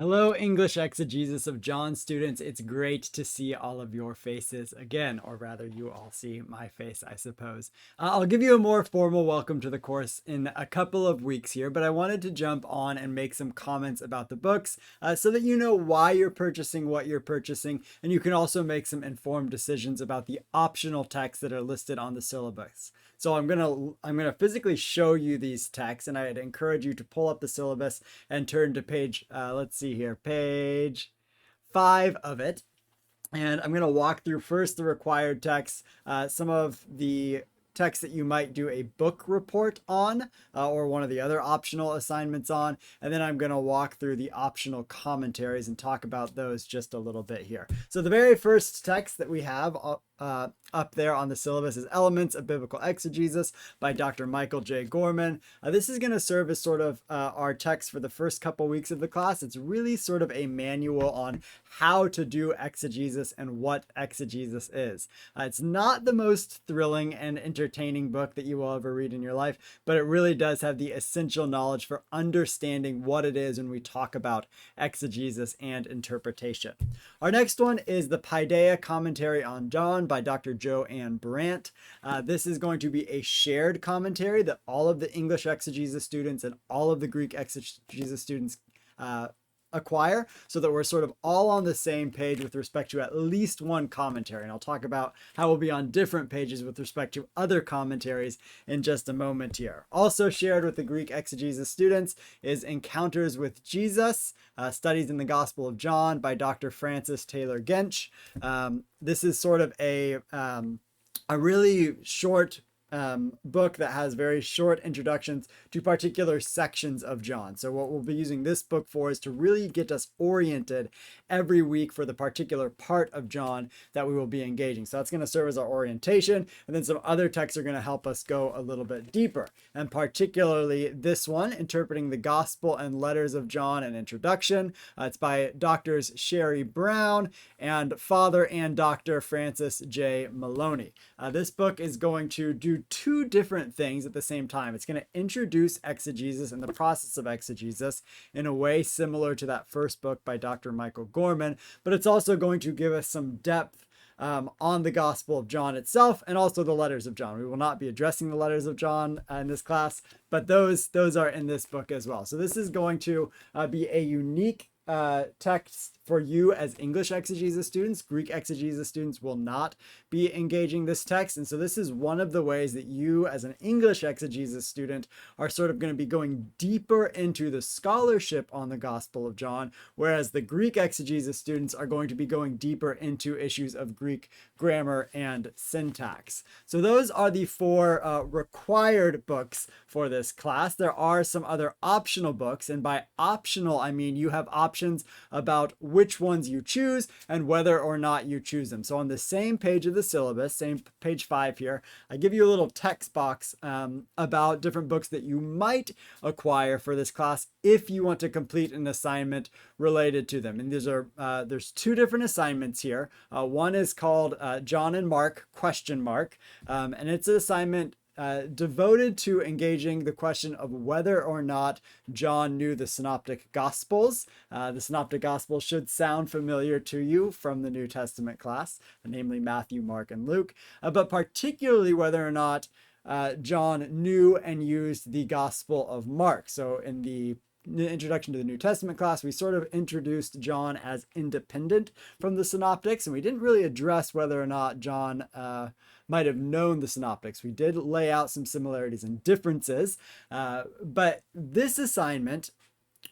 Hello, English Exegesis of John students. It's great to see all of your faces again, or rather, you all see my face, I suppose. I'll give you a more formal welcome to the course in a couple of weeks here, but I wanted to jump on and make some comments about the books so that you know why you're purchasing what you're purchasing, and you can also make some informed decisions about the optional texts that are listed on the syllabus. So I'm gonna physically show you these texts, and I'd encourage you to pull up the syllabus and turn to page, let's see here, page 5 of it. And I'm going to walk through first the required texts, some of the texts that you might do a book report on, or one of the other optional assignments on. And then I'm going to walk through the optional commentaries and talk about those just a little bit here. So the very first text that we have up there on the syllabus is Elements of Biblical Exegesis by Dr. Michael J. Gorman. This is going to serve as sort of our text for the first couple weeks of the class. It's really sort of a manual on how to do exegesis and what exegesis is. It's not the most thrilling and entertaining book that you will ever read in your life, but it really does have the essential knowledge for understanding what it is when we talk about exegesis and interpretation. Our next one is the Paideia Commentary on John by Dr. Joanne Brandt. This is going to be a shared commentary that all of the English exegesis students and all of the Greek exegesis students acquire, so that we're sort of all on the same page with respect to at least one commentary. And I'll talk about how we'll be on different pages with respect to other commentaries in just a moment here. Also shared with the Greek exegesis students is Encounters with Jesus, Studies in the Gospel of John by Dr. Francis Taylor Gench. This is sort of a really short book that has very short introductions to particular sections of John. So what we'll be using this book for is to really get us oriented every week for the particular part of John that we will be engaging. So that's going to serve as our orientation, and then some other texts are going to help us go a little bit deeper. And particularly this one, Interpreting the Gospel and Letters of John, an Introduction. It's by Doctors Sherry Brown and Father and Dr. Francis J. Maloney. This book is going to do two different things at the same time. It's going to introduce exegesis and the process of exegesis in a way similar to that first book by Dr. Michael Gorman, but it's also going to give us some depth on the Gospel of John itself and also the letters of John. We will not be addressing the letters of John in this class, but those are in this book as well. So this is going to be a unique text for you as English exegesis students. Greek exegesis students will not be engaging this text. And so this is one of the ways that you as an English exegesis student are sort of going to be going deeper into the scholarship on the Gospel of John, whereas the Greek exegesis students are going to be going deeper into issues of Greek grammar and syntax. So those are the four required books for this class. There are some other optional books, and by optional, I mean you have options about which ones you choose and whether or not you choose them. So on the same page of the syllabus, same page 5 here, I give you a little text box about different books that you might acquire for this class if you want to complete an assignment related to them. And these are there's two different assignments here. One is called John and Mark ? And it's an assignment devoted to engaging the question of whether or not John knew the Synoptic Gospels. The Synoptic Gospels should sound familiar to you from the New Testament class, namely Matthew, Mark, and Luke, but particularly whether or not John knew and used the Gospel of Mark. So in the introduction to the New Testament class, we sort of introduced John as independent from the Synoptics, and we didn't really address whether or not John might have known the Synoptics. We did lay out some similarities and differences, but this assignment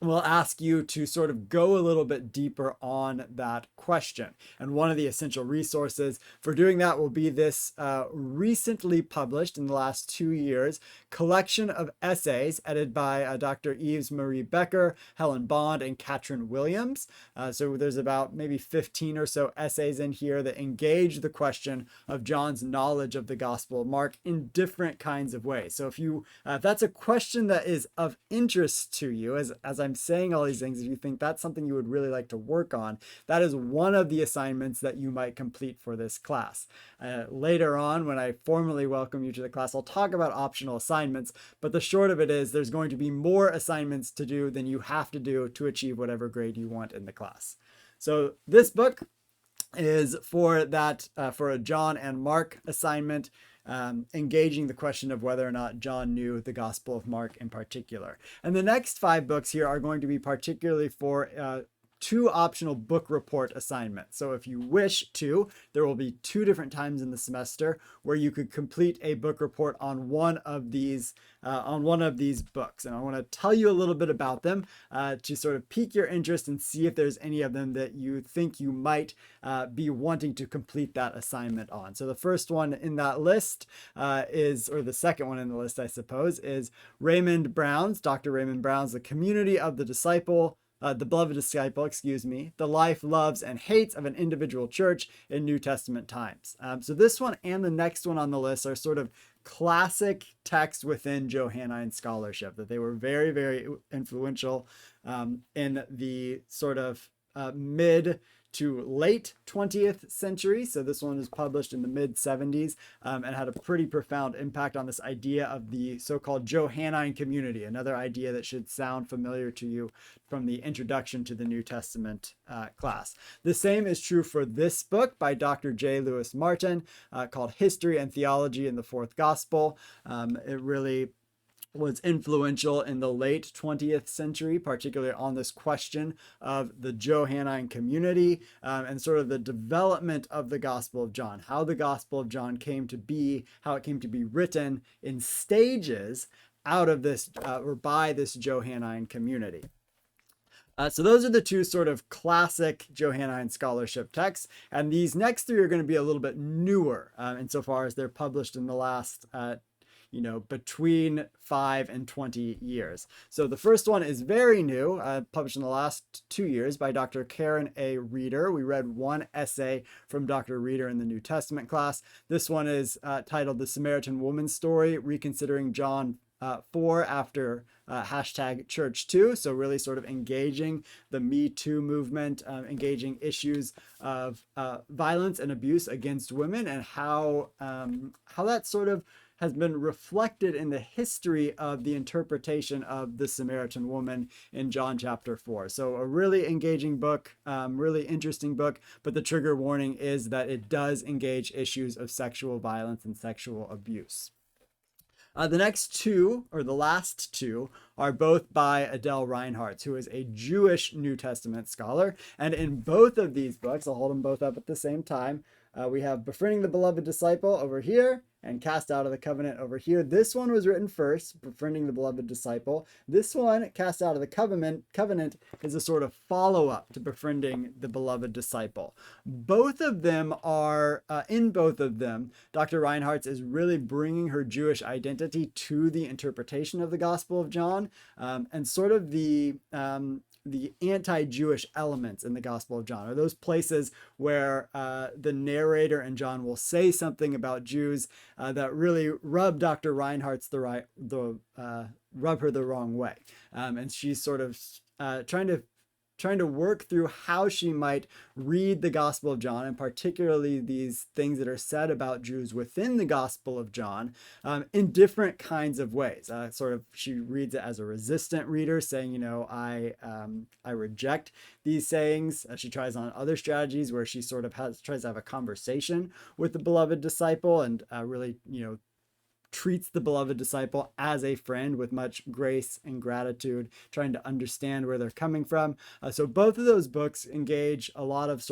will ask you to sort of go a little bit deeper on that question. And one of the essential resources for doing that will be this recently published in the last 2 years collection of essays edited by Dr. Eves Marie Becker, Helen Bond, and Katrin Williams. So there's about maybe 15 or so essays in here that engage the question of John's knowledge of the Gospel of Mark in different kinds of ways. So if that's a question that is of interest to you, as as I'm saying all these things, if you think that's something you would really like to work on, that is one of the assignments that you might complete for this class. Later on, when I formally welcome you to the class, I'll talk about optional assignments, but the short of it is there's going to be more assignments to do than you have to do to achieve whatever grade you want in the class. So this book is for that, for a John and Mark assignment, engaging the question of whether or not John knew the Gospel of Mark in particular. And the next 5 books here are going to be particularly for 2 optional book report assignments. So if you wish to, there will be 2 different times in the semester where you could complete a book report on one of these books. And I want to tell you a little bit about them to sort of pique your interest and see if there's any of them that you think you might be wanting to complete that assignment on. So the first one in that list or the second one in the list, I suppose, is Dr. Raymond Brown's The Community of the Beloved Disciple, the Life, Loves, and Hates of an Individual Church in New Testament Times. So this one and the next one on the list are sort of classic texts within Johannine scholarship, that they were very, very influential in the sort of mid to late 20th century. So this one was published in the mid 70s and had a pretty profound impact on this idea of the so-called Johannine community, another idea that should sound familiar to you from the introduction to the New Testament class. The same is true for this book by Dr. J. Lewis Martin called History and Theology in the Fourth Gospel. It really was influential in the late 20th century, particularly on this question of the Johannine community and sort of the development of the Gospel of John, how the Gospel of John came to be, how it came to be written in stages out of this or by this Johannine community. So those are the 2 sort of classic Johannine scholarship texts, and these next 3 are going to be a little bit newer insofar as they're published in the last between 5 and 20 years. So the first one is very new, published in the last 2 years by Dr. Karen A. Reeder. We read one essay from Dr. Reeder in the New Testament class. This one is titled The Samaritan Woman's Story, Reconsidering John 4 after #Church2. So really sort of engaging the Me Too movement, engaging issues of violence and abuse against women, and how that sort of has been reflected in the history of the interpretation of the Samaritan woman in John chapter 4. So a really engaging book, really interesting book, but the trigger warning is that it does engage issues of sexual violence and sexual abuse. The next 2, or the last 2, are both by Adele Reinhardt, who is a Jewish New Testament scholar. And in both of these books, I'll hold them both up at the same time, we have Befriending the Beloved Disciple over here and Cast Out of the Covenant over here. This one was written first, Befriending the Beloved Disciple. This one, Cast Out of the Covenant, is a sort of follow-up to Befriending the Beloved Disciple. Both of them are, in both of them, Dr. Reinhardt's is really bringing her Jewish identity to the interpretation of the Gospel of John, and sort of the anti-Jewish elements in the Gospel of John, or those places where the narrator in John will say something about Jews that really rub Dr. Reinhardt's rub her the wrong way, and she's sort of trying to work through how she might read the Gospel of John, and particularly these things that are said about Jews within the Gospel of John, in different kinds of ways. She reads it as a resistant reader, saying, I reject these sayings. She tries on other strategies where she sort of tries to have a conversation with the beloved disciple and really, treats the beloved disciple as a friend with much grace and gratitude, trying to understand where they're coming from. So both of those books engage a lot of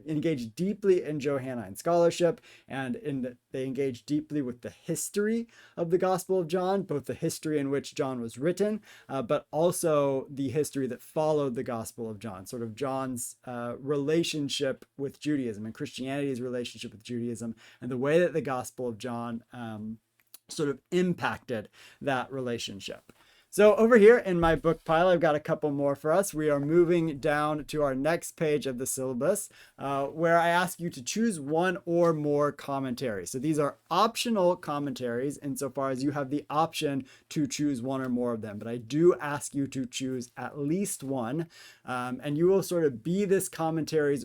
engage deeply in Johannine scholarship, and they engage deeply with the history of the Gospel of John, both the history in which John was written, but also the history that followed the Gospel of John, sort of John's relationship with Judaism and Christianity's relationship with Judaism, and the way that the Gospel of John sort of impacted that relationship. So over here in my book pile, I've got a couple more for us. We are moving down to our next page of the syllabus, where I ask you to choose one or more commentaries. So these are optional commentaries insofar as you have the option to choose one or more of them. But I do ask you to choose at least one, and you will sort of be this commentator's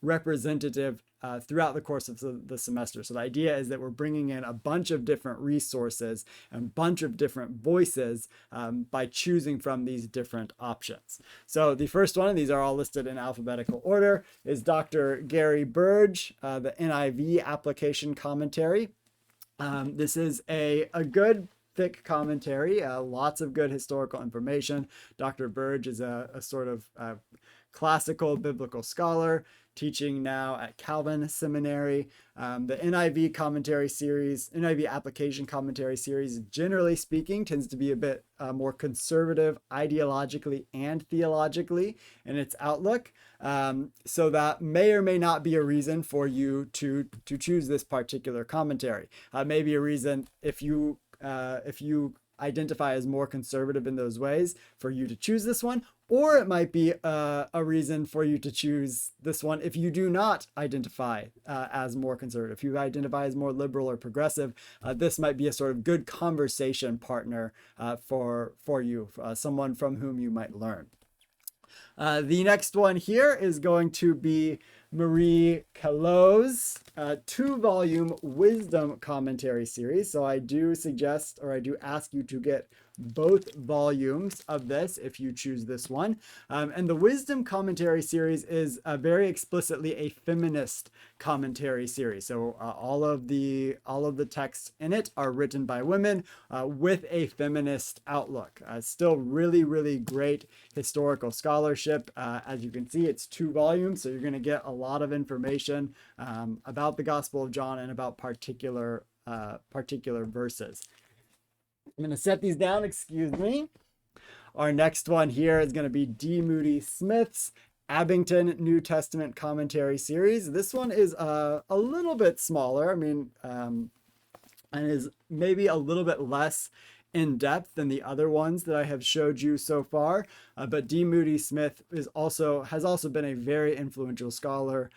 representative throughout the course of the semester. So the idea is that we're bringing in a bunch of different resources and a bunch of different voices by choosing from these different options. So the first one, and these are all listed in alphabetical order, is Dr. Gary Burge, the NIV application commentary. This is a good thick commentary, lots of good historical information. Dr. Burge is a sort of classical biblical scholar teaching now at Calvin Seminary. The NIV commentary series, NIV application commentary series, generally speaking, tends to be a bit more conservative ideologically and theologically in its outlook. So that may or may not be a reason for you to choose this particular commentary. Maybe a reason if you identify as more conservative in those ways for you to choose this one, or it might be a reason for you to choose this one if you do not identify as more conservative. If you identify as more liberal or progressive, this might be a sort of good conversation partner for you, someone from whom you might learn. The next one here is going to be Marie Kelow's 2-volume wisdom commentary series. So I do suggest, or I do ask you to get both volumes of this if you choose this one. And the wisdom commentary series is very explicitly a feminist commentary series. So all of the texts in it are written by women with a feminist outlook. Still really, really great historical scholarship. As you can see, it's 2 volumes, so you're going to get a lot of information about the Gospel of John and about particular verses. I'm going to set these down, excuse me. Our next one here is going to be D. Moody Smith's Abington New Testament Commentary Series. This one is a little bit smaller, and is maybe a little bit less in depth than the other ones that I have showed you so far. But D. Moody Smith has also been a very influential scholar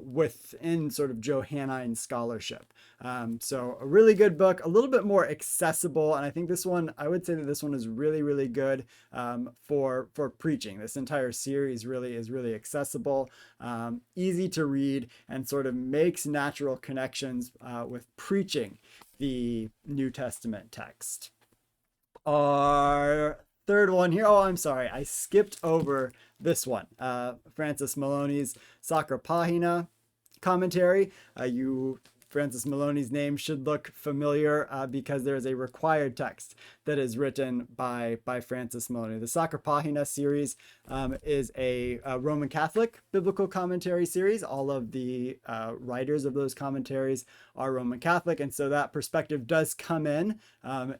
within sort of Johannine scholarship. So a really good book, a little bit more accessible. And I think this one, I would say that this one is really, really good for preaching. This entire series is really accessible, easy to read, and sort of makes natural connections with preaching the New Testament text. Our third one here. Oh, I'm sorry. I skipped over this one. Francis Maloney's Sacra Pagina commentary. Francis Maloney's name should look familiar because there is a required text that is written by Francis Maloney. The Sacra Pagina series is a Roman Catholic biblical commentary series. All of the writers of those commentaries are Roman Catholic, and so that perspective does come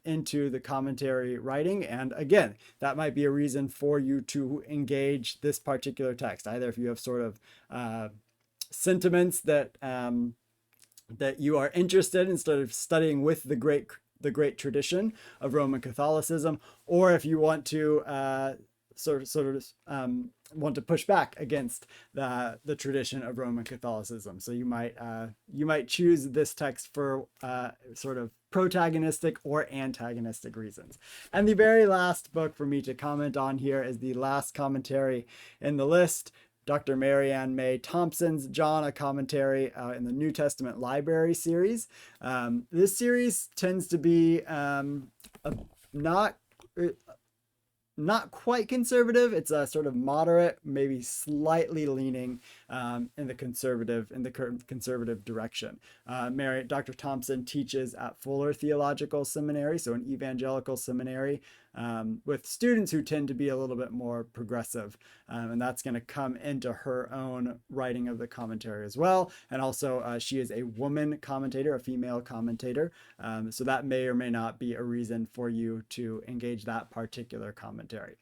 into the commentary writing. And again, that might be a reason for you to engage this particular text, either if you have sort of sentiments that you are interested in sort of studying with the great tradition of Roman Catholicism, or if you want to want to push back against the tradition of Roman Catholicism. So you might choose this text for sort of protagonistic or antagonistic reasons. And the very last book for me to comment on here is the last commentary in the list, Dr. Mary Ann May Thompson's John, a commentary in the New Testament Library series. This series tends to be not quite conservative. It's a sort of moderate, maybe slightly leaning in the conservative direction. Dr. Thompson teaches at Fuller Theological Seminary, so an evangelical seminary, with students who tend to be a little bit more progressive. And that's going to come into her own writing of the commentary as well. And also she is a woman commentator, a female commentator. So that may or may not be a reason for you to engage that particular commentary.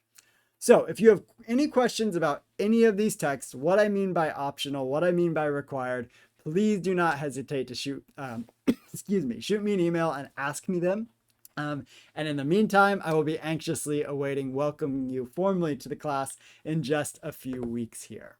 So if you have any questions about any of these texts, what I mean by optional, what I mean by required, please do not hesitate to shoot me an email and ask me them. And in the meantime, I will be anxiously awaiting welcoming you formally to the class in just a few weeks here.